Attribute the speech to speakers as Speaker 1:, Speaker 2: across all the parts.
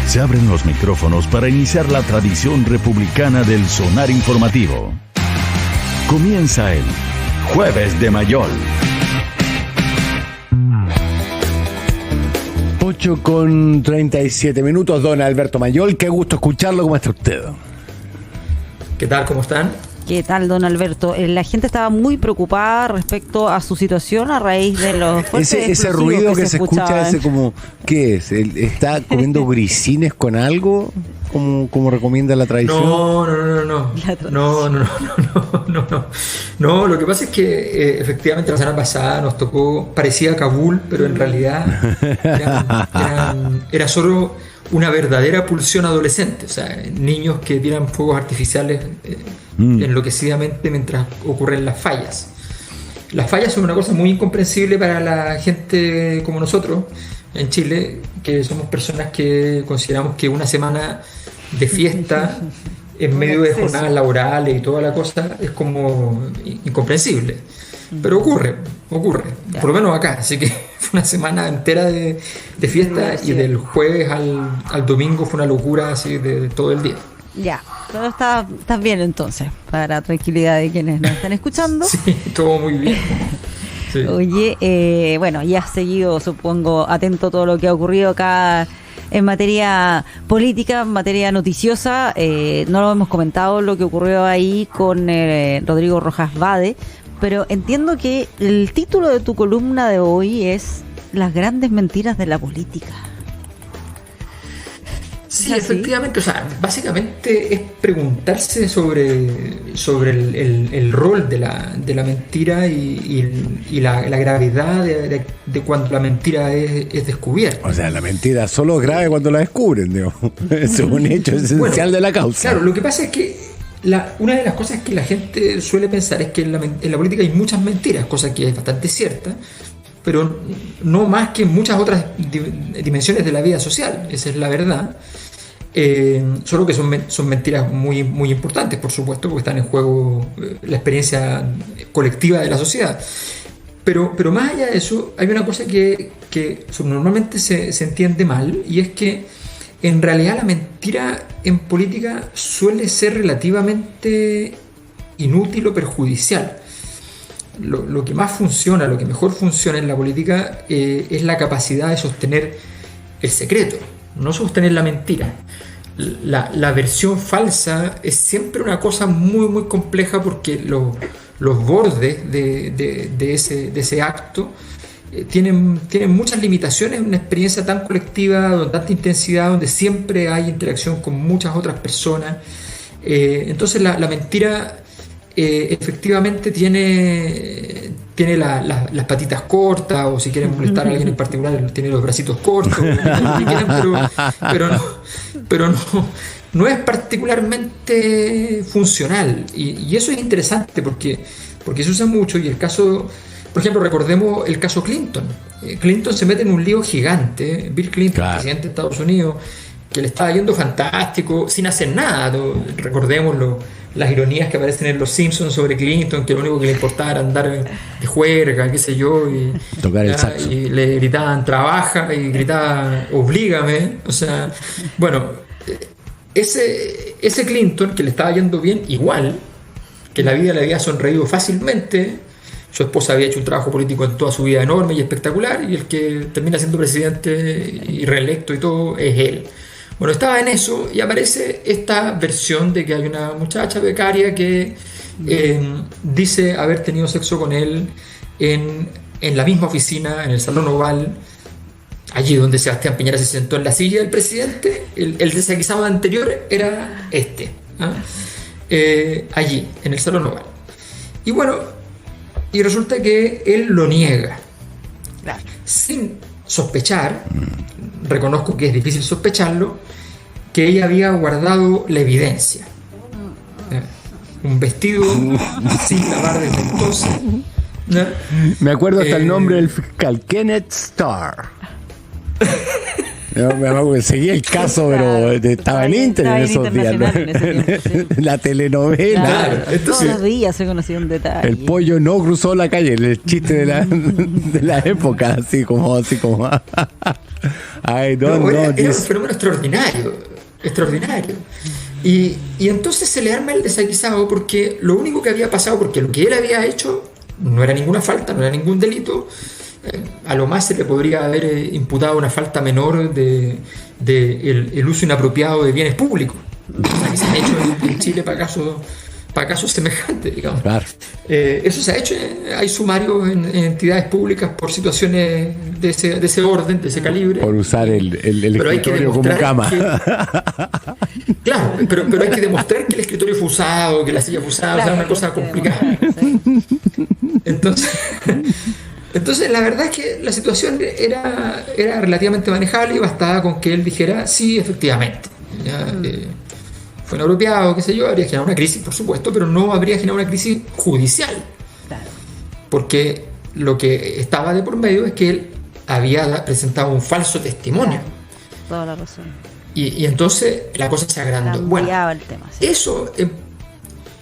Speaker 1: Se abren los micrófonos para iniciar la tradición republicana del sonar informativo. Comienza el Jueves de Mayol.
Speaker 2: 8:37, don Alberto Mayol. Qué gusto escucharlo. ¿Cómo está usted?
Speaker 3: ¿Qué tal? ¿Cómo están?
Speaker 4: ¿Qué tal, don Alberto? La gente estaba muy preocupada respecto a su situación a raíz de los
Speaker 2: ese ruido que se escucha, ese como, ¿qué es? ¿Está comiendo grisines con algo? ¿Como recomienda la tradición?
Speaker 3: No, lo que pasa es que efectivamente la semana pasada nos tocó, parecía Kabul, pero en realidad era solo una verdadera pulsión adolescente, o sea, niños que tiran fuegos artificiales enloquecidamente mientras ocurren las fallas. Las fallas son una cosa muy incomprensible para la gente como nosotros en Chile, que somos personas que consideramos que una semana de fiesta en medio de jornadas laborales y toda la cosa es como incomprensible. Pero ocurre, por lo menos acá. Así que fue una semana entera de fiesta y del jueves al domingo fue una locura así de todo el día.
Speaker 4: Ya, todo está bien entonces, para tranquilidad de quienes nos están escuchando.
Speaker 3: Sí, todo muy bien. Sí.
Speaker 4: Oye, bueno, ya has seguido, supongo, atento a todo lo que ha ocurrido acá en materia política, en materia noticiosa. No lo hemos comentado lo que ocurrió ahí con Rodrigo Rojas Vade, pero entiendo que el título de tu columna de hoy es Las grandes mentiras de la política.
Speaker 3: Sí, efectivamente, o sea, básicamente es preguntarse sobre el rol de la mentira y la gravedad de cuando la mentira es descubierta.
Speaker 2: O sea, la mentira solo es grave cuando la descubren, digamos. Es un hecho esencial de la causa.
Speaker 3: Claro, lo que pasa es que una de las cosas que la gente suele pensar es que en la política hay muchas mentiras, cosa que es bastante cierta, pero no más que en muchas otras dimensiones de la vida social, esa es la verdad. Solo que son mentiras muy, muy importantes, por supuesto, porque están en juego la experiencia colectiva de la sociedad. Pero más allá de eso, hay una cosa que normalmente se entiende mal, y es que en realidad la mentira en política suele ser relativamente inútil o perjudicial. Lo que más funciona, lo que mejor funciona en la política es la capacidad de sostener el secreto, no sostener la mentira. La versión falsa es siempre una cosa muy, muy compleja porque los bordes de ese acto tienen muchas limitaciones, una experiencia tan colectiva, con tanta intensidad, donde siempre hay interacción con muchas otras personas. Entonces la mentira efectivamente tiene las patitas cortas, o si quieren molestar a alguien en particular, tiene los bracitos cortos, pero no es particularmente funcional, y eso es interesante porque se usa mucho. Y el caso, por ejemplo, recordemos el caso Clinton. Clinton se mete en un lío gigante, Bill Clinton, claro, presidente de Estados Unidos, que le estaba yendo fantástico, sin hacer nada. Recordemos las ironías que aparecen en Los Simpsons sobre Clinton, que lo único que le importaba era andar de juerga, qué sé yo, y
Speaker 2: tocar el saxo.
Speaker 3: Y le gritaban trabaja, y gritaba oblígame. O sea, bueno, ese Clinton, que le estaba yendo bien igual, que la vida le había sonreído fácilmente, su esposa había hecho un trabajo político en toda su vida enorme y espectacular, y el que termina siendo presidente y reelecto y todo es él. Bueno, estaba en eso y aparece esta versión de que hay una muchacha becaria que dice haber tenido sexo con él en la misma oficina, en el Salón Oval, allí donde Sebastián Piñera se sentó en la silla del presidente. El desaguisado anterior era allí, en el Salón Oval. Y bueno, y resulta que él lo niega, claro, sin sospechar. Reconozco que es difícil sospecharlo, que ella había guardado la evidencia. Un vestido sin lavar desde entonces.
Speaker 2: Me acuerdo hasta el nombre del fiscal, Kenneth Starr. Seguía el caso, pero estaba en Inter en esos días. La telenovela.
Speaker 4: Claro, entonces, todos los días se conocía un detalle.
Speaker 2: El pollo no cruzó la calle, el chiste de la época, así como.
Speaker 3: Era un fenómeno extraordinario. Y entonces se le arma el desaguisado porque lo único que había pasado, porque lo que él había hecho no era ninguna falta, no era ningún delito. A lo más se le podría haber imputado una falta menor de el uso inapropiado de bienes públicos. O sea, que se ha hecho en Chile para casos semejantes, digamos.
Speaker 2: Claro.
Speaker 3: Eso se ha hecho, hay sumarios en entidades públicas por situaciones de ese orden, de ese calibre.
Speaker 2: Por usar el escritorio como cama.
Speaker 3: Claro, pero hay que demostrar que el escritorio fue usado, que la silla fue usada, claro, o sea, una cosa complicada. Entonces la verdad es que la situación era relativamente manejable y bastaba con que él dijera sí, efectivamente. Fue inapropiado, qué sé yo, habría generado una crisis, por supuesto, pero no habría generado una crisis judicial. Claro. Porque lo que estaba de por medio es que él había presentado un falso testimonio.
Speaker 4: Claro. Toda la razón.
Speaker 3: Y entonces la cosa se agrandó. Bueno,
Speaker 4: el tema, sí.
Speaker 3: Eso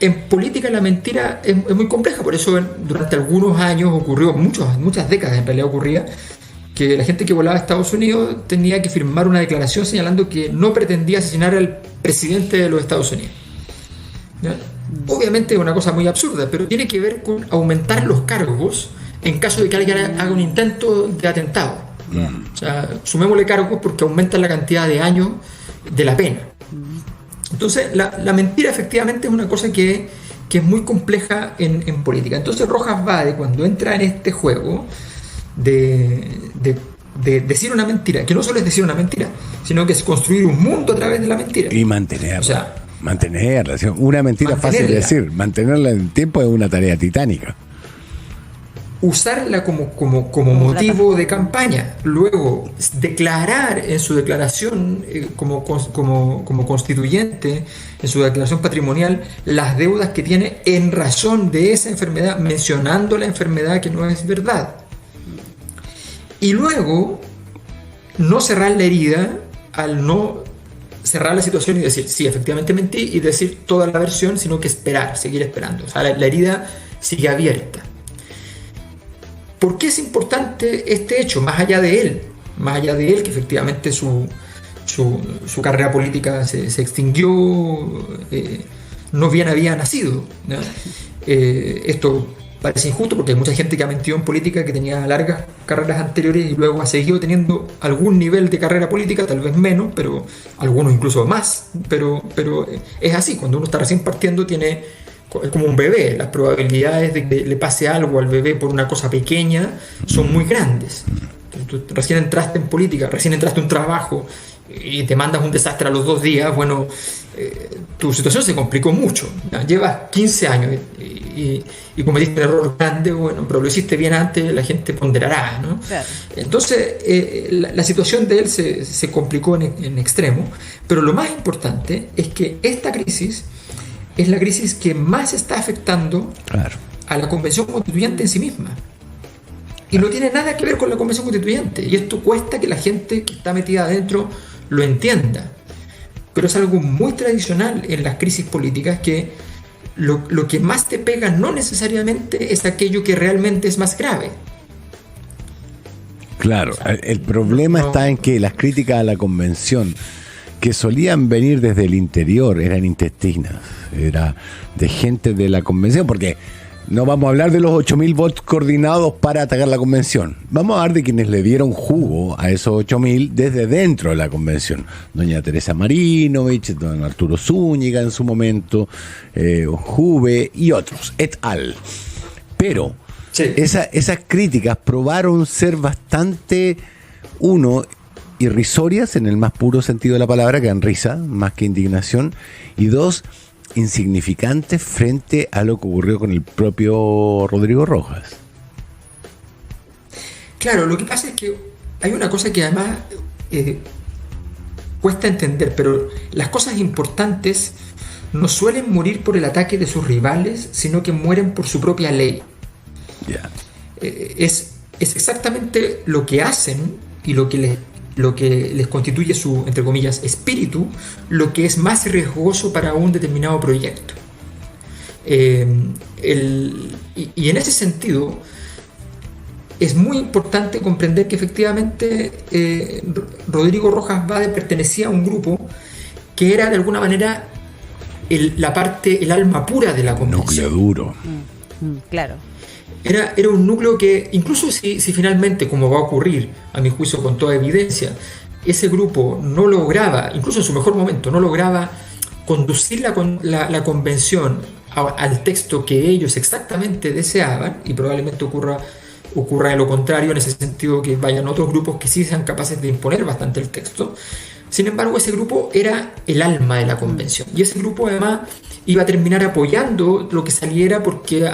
Speaker 3: en política la mentira es muy compleja, por eso durante algunos años ocurrió, muchas décadas en realidad ocurría, que la gente que volaba a Estados Unidos tenía que firmar una declaración señalando que no pretendía asesinar al presidente de los Estados Unidos. ¿Ya? Obviamente es una cosa muy absurda, pero tiene que ver con aumentar los cargos en caso de que alguien haga un intento de atentado. O sea, sumémosle cargos porque aumentan la cantidad de años de la pena. Entonces, la mentira efectivamente es una cosa que es muy compleja en política. Entonces, Rojas Vade, cuando entra en este juego de decir una mentira, que no solo es decir una mentira, sino que es construir un mundo a través de la mentira.
Speaker 2: Y mantenerla. O sea, mantenerla. Una mentira fácil de decir. Mantenerla en el tiempo es una tarea titánica.
Speaker 3: Usarla como motivo de campaña, luego declarar en su declaración como constituyente, en su declaración patrimonial, las deudas que tiene en razón de esa enfermedad, mencionando la enfermedad que no es verdad. Y luego no cerrar la herida al no cerrar la situación y decir, sí, efectivamente mentí, y decir toda la versión, sino que seguir esperando. O sea, la herida sigue abierta. ¿Por qué es importante este hecho? Más allá de él, que efectivamente su carrera política se extinguió, no bien había nacido, ¿no? Esto parece injusto porque hay mucha gente que ha mentido en política, que tenía largas carreras anteriores y luego ha seguido teniendo algún nivel de carrera política, tal vez menos, pero algunos incluso más, pero es así, cuando uno está recién partiendo es como un bebé, las probabilidades de que le pase algo al bebé por una cosa pequeña son muy grandes. Tú recién entraste en política, recién entraste a un trabajo y te mandas un desastre a los 2 días, bueno, tu situación se complicó mucho. Llevas 15 años y cometiste un error grande, bueno, pero lo hiciste bien antes, la gente ponderará, ¿no? Claro. Entonces, la situación de él se complicó en extremo, pero lo más importante es que esta crisis es la crisis que más está afectando a la Convención Constituyente en sí misma. Y no tiene nada que ver con la Convención Constituyente. Y esto cuesta que la gente que está metida adentro lo entienda. Pero es algo muy tradicional en las crisis políticas, que lo que más te pega no necesariamente es aquello que realmente es más grave.
Speaker 2: Claro, el problema está en que las críticas a la Convención, que solían venir desde el interior, eran intestinas, era de gente de la Convención, porque no vamos a hablar de los 8.000 votos coordinados para atacar la Convención, vamos a hablar de quienes le dieron jugo a esos 8.000 desde dentro de la Convención, doña Teresa Marinovich, don Arturo Zúñiga en su momento, Juve y otros, et al. Pero sí, esas críticas probaron ser bastante, irrisorias en el más puro sentido de la palabra, que dan risa, más que indignación, y 2, insignificantes frente a lo que ocurrió con el propio Rodrigo Rojas.
Speaker 3: Claro, lo que pasa es que hay una cosa que además cuesta entender, pero las cosas importantes no suelen morir por el ataque de sus rivales, sino que mueren por su propia ley. Yeah. Es exactamente lo que hacen y lo que lo que les constituye su, entre comillas, espíritu, lo que es más riesgoso para un determinado proyecto. Y en ese sentido es muy importante comprender que efectivamente Rodrigo Rojas Vade pertenecía a un grupo que era de alguna manera el alma pura de la convención.
Speaker 2: Núcleo duro.
Speaker 4: Claro.
Speaker 3: Era un núcleo que, incluso si finalmente, como va a ocurrir, a mi juicio con toda evidencia, ese grupo no lograba, incluso en su mejor momento, no lograba conducir la convención al texto que ellos exactamente deseaban, y probablemente ocurra de lo contrario, en ese sentido que vayan otros grupos que sí sean capaces de imponer bastante el texto. Sin embargo, ese grupo era el alma de la convención, y ese grupo además iba a terminar apoyando lo que saliera porque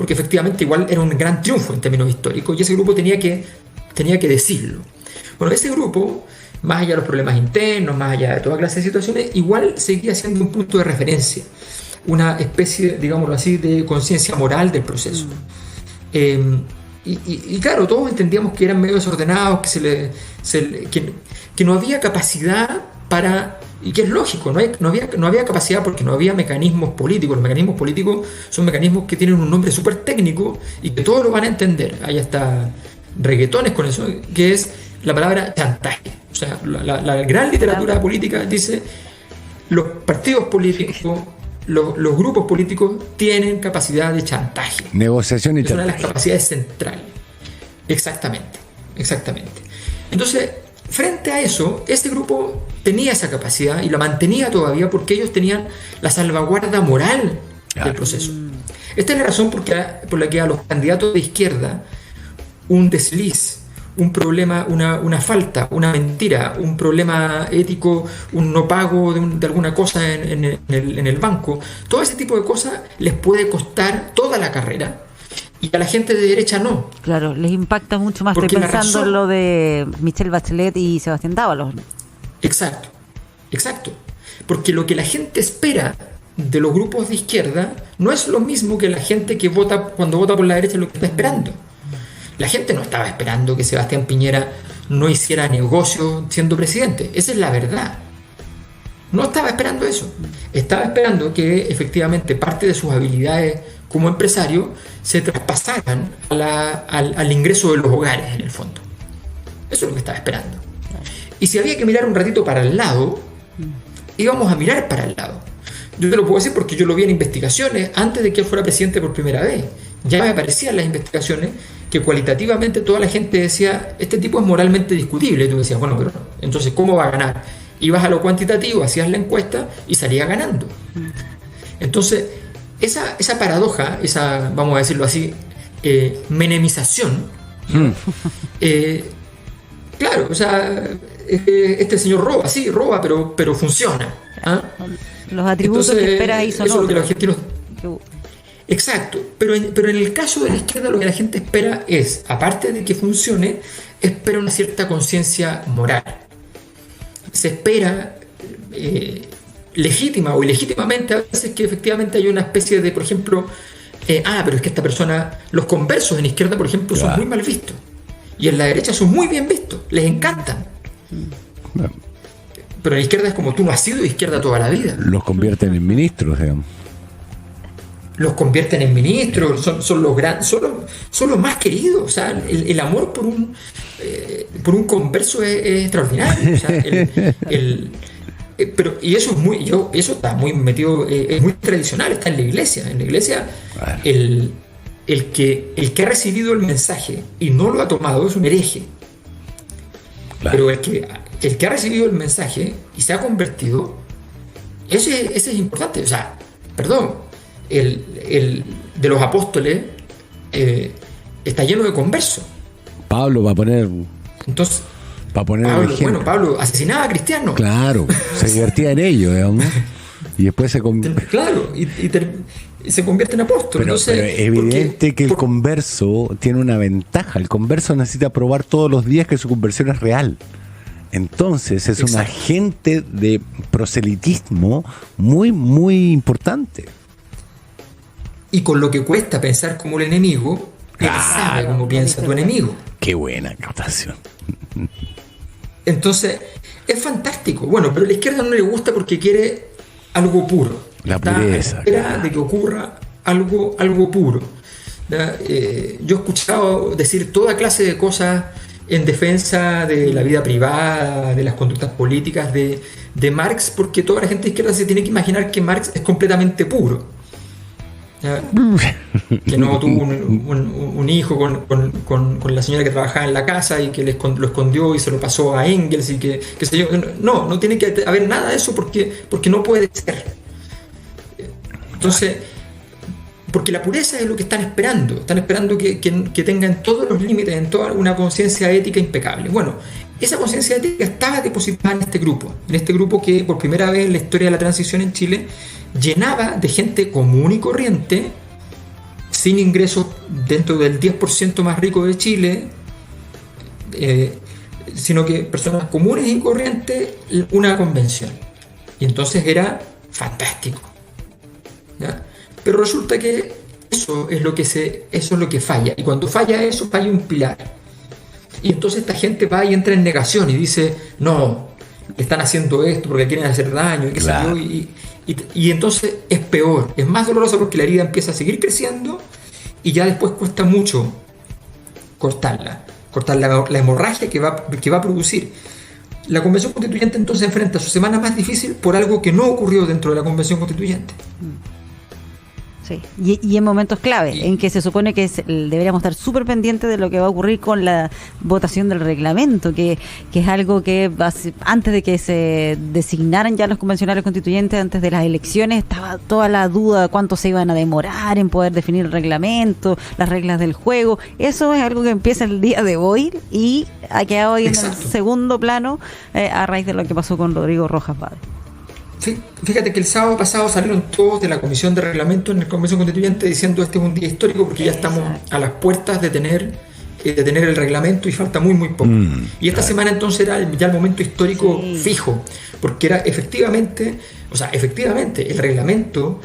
Speaker 3: efectivamente igual era un gran triunfo en términos históricos, y ese grupo tenía que decirlo. Bueno, ese grupo, más allá de los problemas internos, más allá de toda clase de situaciones, igual seguía siendo un punto de referencia, una especie, digámoslo así, de conciencia moral del proceso. Y claro, todos entendíamos que eran medio desordenados, que no había capacidad para, y que es lógico, no había capacidad porque no había mecanismos políticos. Los mecanismos políticos son mecanismos que tienen un nombre súper técnico y que todos lo van a entender. Hay hasta reggaetones con eso, que es la palabra chantaje. O sea, la gran literatura política dice: los partidos políticos, los grupos políticos tienen capacidad de chantaje.
Speaker 2: Negociación y chantaje.
Speaker 3: Es una de las capacidades centrales. Exactamente. Entonces, frente a eso, este grupo tenía esa capacidad y la mantenía todavía porque ellos tenían la salvaguarda moral del proceso. Esta es la razón por la que a los candidatos de izquierda un desliz, un problema, una falta, una mentira, un problema ético, un no pago de alguna cosa en el banco, todo ese tipo de cosas les puede costar toda la carrera, y a la gente de derecha no.
Speaker 4: Claro, les impacta mucho más.
Speaker 3: Porque
Speaker 4: estoy pensando en lo de Michelle Bachelet y Sebastián Dávalos.
Speaker 3: Exacto. Porque lo que la gente espera de los grupos de izquierda no es lo mismo que la gente que vota, cuando vota por la derecha, lo que está esperando. La gente no estaba esperando que Sebastián Piñera no hiciera negocio siendo presidente. Esa es la verdad. No estaba esperando eso. Estaba esperando que efectivamente parte de sus habilidades como empresario se traspasaran al ingreso de los hogares, en el fondo. Eso es lo que estaba esperando. Y si había que mirar un ratito para el lado, íbamos a mirar para el lado. Yo te lo puedo decir porque yo lo vi en investigaciones antes de que él fuera presidente por primera vez. Ya me aparecían las investigaciones que cualitativamente toda la gente decía: este tipo es moralmente discutible. Y tú decías, bueno, pero entonces ¿cómo va a ganar? Ibas a lo cuantitativo, hacías la encuesta y salía ganando. Entonces, esa paradoja, esa, vamos a decirlo así, menemización, claro, o sea, este señor roba, sí, roba, pero funciona. ¿Ah?
Speaker 4: Los atributos
Speaker 3: Entonces,
Speaker 4: que espera ahí son
Speaker 3: eso es lo que
Speaker 4: otros.
Speaker 3: los argentinos... Exacto, pero en el caso de la izquierda lo que la gente espera es, aparte de que funcione, espera una cierta conciencia moral. Se espera legítima o ilegítimamente a veces que efectivamente hay una especie de, por ejemplo, pero es que esta persona, los conversos en izquierda, por ejemplo, son muy mal vistos, y en la derecha son muy bien vistos, les encantan. Pero en la izquierda es como: tú no has sido de izquierda toda la vida.
Speaker 2: Los convierten en ministros, digamos.
Speaker 3: Los convierten en ministros, son los más queridos. O sea, el amor por un converso es extraordinario. O sea, y eso eso está muy metido, es muy tradicional, está en la iglesia. En la iglesia, el que ha recibido el mensaje y no lo ha tomado es un hereje. Pero el que ha recibido el mensaje y se ha convertido, ese es importante. O sea, perdón, el de los apóstoles está lleno de conversos.
Speaker 2: Pablo va a poner.
Speaker 3: Entonces, Pablo asesinaba a cristianos.
Speaker 2: Claro, se divertía en ello, digamos. Y después se
Speaker 3: Claro, y se convierte en apóstol.
Speaker 2: Pero es evidente que el converso tiene una ventaja. El converso necesita probar todos los días que su conversión es real. Entonces es un agente de proselitismo muy, muy importante.
Speaker 3: Y con lo que cuesta pensar como el enemigo, él sabe cómo piensa tu enemigo.
Speaker 2: Qué buena captación.
Speaker 3: Entonces, es fantástico. Bueno, pero a la izquierda no le gusta porque quiere algo puro.
Speaker 2: La pureza.
Speaker 3: Espera de que ocurra algo puro. Yo he escuchado decir toda clase de cosas en defensa de la vida privada, de las conductas políticas de Marx, porque toda la gente de izquierda se tiene que imaginar que Marx es completamente puro. Que no tuvo un hijo con la señora que trabajaba en la casa y que lo escondió y se lo pasó a Engels y que sé yo. No tiene que haber nada de eso porque no puede ser. Entonces, porque la pureza es lo que están esperando que tengan todos los límites, en toda una conciencia ética impecable. Bueno, esa conciencia ética estaba depositada en este grupo que por primera vez en la historia de la transición en Chile llenaba de gente común y corriente, sin ingresos dentro del 10% más rico de Chile, sino que personas comunes y corrientes, una convención. Y entonces era fantástico, ¿ya? Pero resulta que eso es lo que falla. Y cuando falla eso, falla un pilar. Y entonces esta gente va y entra en negación y dice, no, están haciendo esto porque quieren hacer daño y qué sé yo. Y entonces es peor, es más doloroso porque la herida empieza a seguir creciendo y ya después cuesta mucho cortar la hemorragia que va a producir. La Convención Constituyente entonces enfrenta su semana más difícil por algo que no ocurrió dentro de la Convención Constituyente.
Speaker 4: Sí. Y en momentos clave, en que se supone que deberíamos estar súper pendientes de lo que va a ocurrir con la votación del reglamento, que es algo que antes de que se designaran ya los convencionales constituyentes, antes de las elecciones, estaba toda la duda de cuánto se iban a demorar en poder definir el reglamento, las reglas del juego. Eso es algo que empieza el día de hoy y ha quedado hoy en el segundo plano a raíz de lo que pasó con Rodrigo Rojas Vade.
Speaker 3: Fíjate que el sábado pasado salieron todos de la Comisión de Reglamento en la Convención Constituyente diciendo este es un día histórico porque ya estamos a las puertas de tener el reglamento y falta muy poco. Y esta semana entonces era ya el momento histórico fijo, porque era efectivamente el reglamento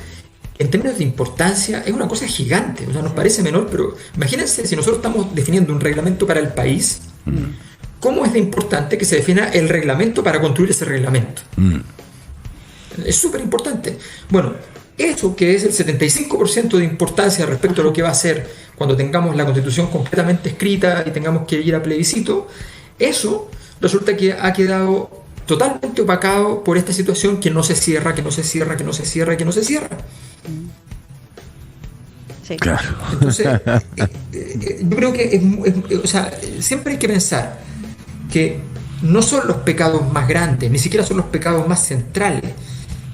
Speaker 3: en términos de importancia es una cosa gigante. O sea, nos parece menor, pero imagínense si nosotros estamos definiendo un reglamento para el país, ¿cómo es de importante que se defina el reglamento para construir ese reglamento? Es súper importante. Bueno, eso que es el 75% de importancia respecto a lo que va a ser cuando tengamos la Constitución completamente escrita y tengamos que ir a plebiscito, eso resulta que ha quedado totalmente opacado por esta situación que no se cierra.
Speaker 4: Sí.
Speaker 2: Claro.
Speaker 3: Entonces, yo creo que siempre hay que pensar que no son los pecados más grandes, ni siquiera son los pecados más centrales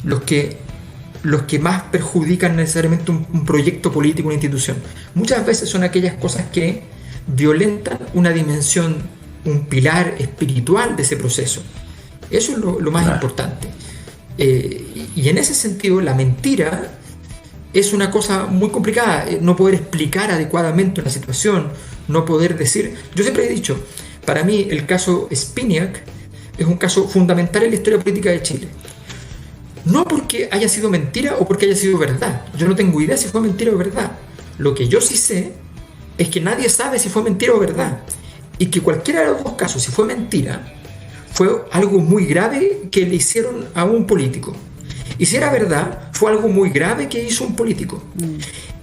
Speaker 3: los que más perjudican necesariamente un proyecto político, una institución. Muchas veces son aquellas cosas que violentan una dimensión, un pilar espiritual de ese proceso. Eso es lo más importante. Y en ese sentido, la mentira es una cosa muy complicada. No poder explicar adecuadamente una situación, no poder decir... Yo siempre he dicho, para mí el caso Spinac es un caso fundamental en la historia política de Chile. No porque haya sido mentira o porque haya sido verdad. Yo no tengo idea si fue mentira o verdad. Lo que yo sí sé es que nadie sabe si fue mentira o verdad. Y que cualquiera de los dos casos, si fue mentira, fue algo muy grave que le hicieron a un político. Y si era verdad, fue algo muy grave que hizo un político.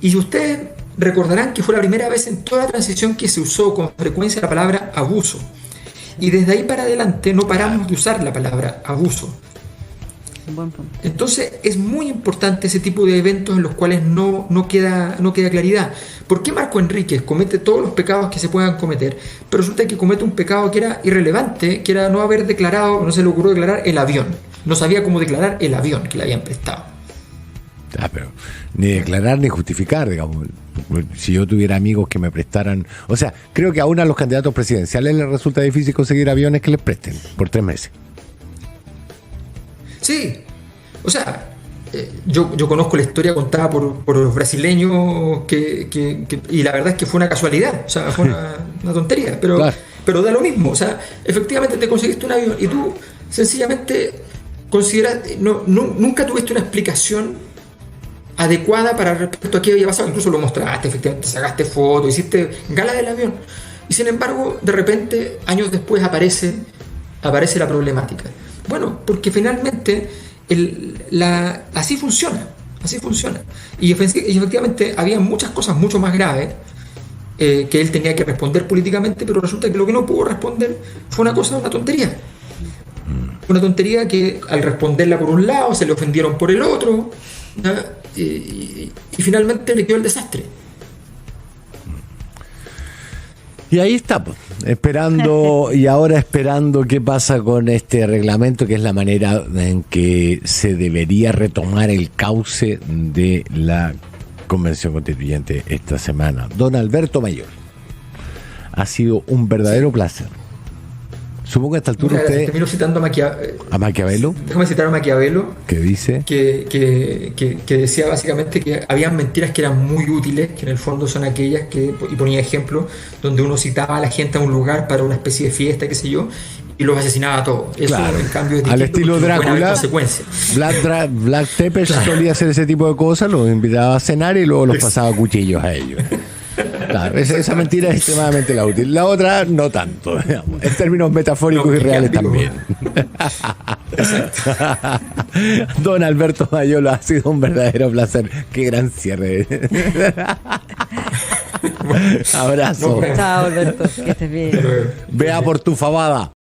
Speaker 3: Y ustedes recordarán que fue la primera vez en toda transición que se usó con frecuencia la palabra abuso. Y desde ahí para adelante no paramos de usar la palabra abuso.
Speaker 4: Buen punto.
Speaker 3: Entonces es muy importante ese tipo de eventos en los cuales no queda claridad. ¿Por qué Marco Enríquez comete todos los pecados que se puedan cometer, pero resulta que comete un pecado que era irrelevante, que era no haber declarado, no se le ocurrió declarar el avión? No sabía cómo declarar el avión que le habían prestado.
Speaker 2: Pero ni declarar ni justificar, digamos. Si yo tuviera amigos que me prestaran... O sea, creo que aún a los candidatos presidenciales les resulta difícil conseguir aviones que les presten por 3 meses.
Speaker 3: Sí, o sea, yo conozco la historia contada por los brasileños y la verdad es que fue una casualidad, o sea, fue una tontería, pero,
Speaker 2: claro.
Speaker 3: Pero da lo mismo, o sea, efectivamente te conseguiste un avión y tú sencillamente consideras, nunca tuviste una explicación adecuada para respecto a qué había pasado, incluso lo mostraste, efectivamente sacaste fotos, hiciste gala del avión, y sin embargo, de repente, años después aparece aparece la problemática? Bueno, porque finalmente así funciona. Y efectivamente había muchas cosas mucho más graves que él tenía que responder políticamente, pero resulta que lo que no pudo responder fue una tontería. Una tontería que al responderla por un lado se le ofendieron por el otro, y finalmente le quedó el desastre.
Speaker 2: Y ahí está, pues, esperando qué pasa con este reglamento, que es la manera en que se debería retomar el cauce de la Convención Constituyente esta semana. Don Alberto Mayor, ha sido un verdadero placer. Supongo que a esta altura usted...
Speaker 3: Termino citando
Speaker 2: a Maquiavelo.
Speaker 3: Déjame citar a Maquiavelo.
Speaker 2: ¿Qué dice?
Speaker 3: Que decía básicamente que habían mentiras que eran muy útiles, que en el fondo son aquellas y ponía ejemplos, donde uno citaba a la gente a un lugar para una especie de fiesta, qué sé yo, y los asesinaba a todos. Eso,
Speaker 2: claro.
Speaker 3: En cambio, es
Speaker 2: al estilo Drácula, Black Tepes solía hacer ese tipo de cosas, los invitaba a cenar y luego los pasaba a cuchillos a ellos. Claro, esa mentira es extremadamente la útil. La otra, no tanto, digamos, en términos metafóricos y reales también. Don Alberto Mayolo, ha sido un verdadero placer. Qué gran cierre. Abrazo.
Speaker 4: Chao, Alberto, que estés bien.
Speaker 2: Vea por tu fabada.